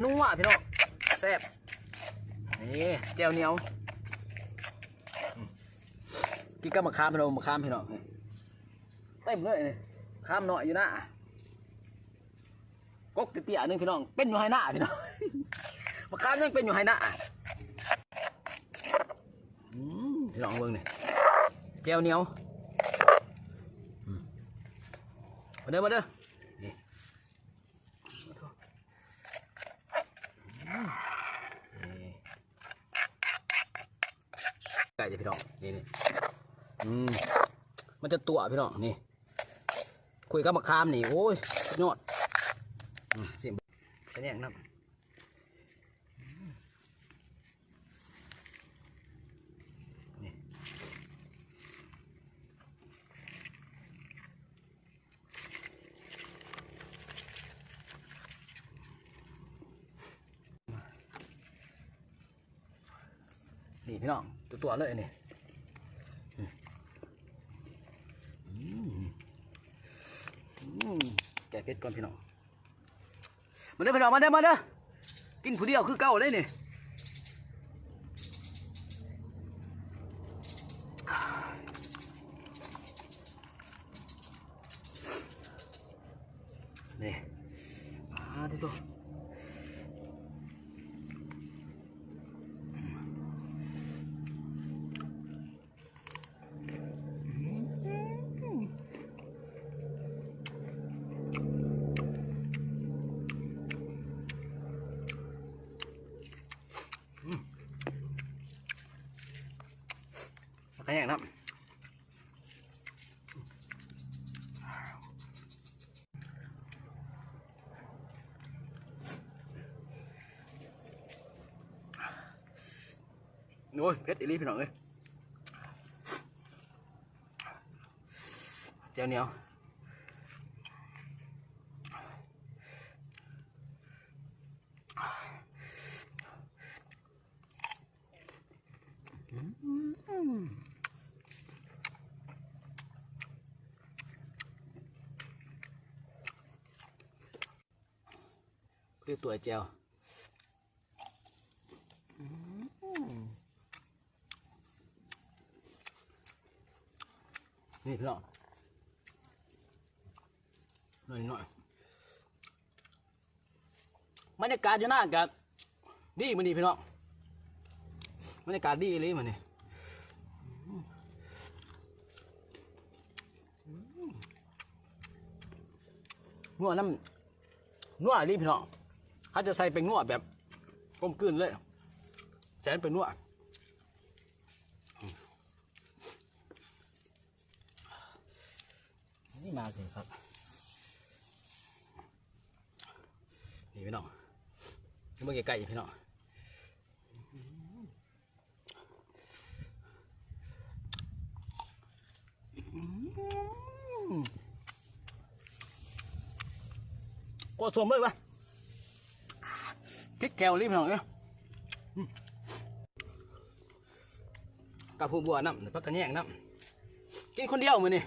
นัวพี่น้องแซ่บนี่แจ่วเหนียวกินกับมะขามพี่น้องมะขามพี่น้องเต็มเลยนี่ขามหน่อยอยู่นะกกเตี้ยๆนึงพี่น้องเป็นอยู่ไฮหน้าพี่น้องมะขามยังเป็นอยู่ไฮหน้าพี่น้องเบิ่งนี่แจ่วเหนียวมาเด้อนี่ไก่จะพี่น้องนี่มันจะตัวพี่น้องนี่คุยกับมะขามนี่โอ้ยยอดสิไปแย่งน้ำนี่พี่น้องตัวเลยนี่แกะเพชรก่อนพี่น้องมาเด้อพี่น้องมาเด้อกินผู้เดียวคือเก่าเลยนี่นี่ที่ตัวขยันครับโอ้ยเพชรอีลีพี่น้องเลยแจ่วเหนียวเรียกตัวแจ่วนี่พี่น้องหน่อยบรรยากาศอยู่หน้ากันดีมันดีพี่น้องบรรยากาศดีเลยมันนี่นัวน้ำนัวรีพี่น้องเขาจะใส่เป็นนัวแบบกลมกลืนเลยแสนเป็นนัวนี่มาเลยครับนี่พี่น้องนี่เมื่อกี้ไก่พี่น้องก็สมเลยวะพริกแกวรีบพี่น้องเนี่ยกับผู้บัวน้ำพักกระแยงน้ำกินคนเดียวมือนี่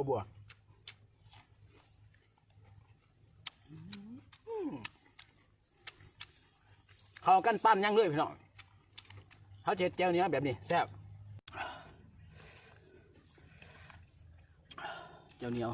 บัวเข้ากันปั้นยังเลยพี่น้องเขาเจ็ดแก้วเนี้ยแบบนี้แซ่บแก้วเหนียว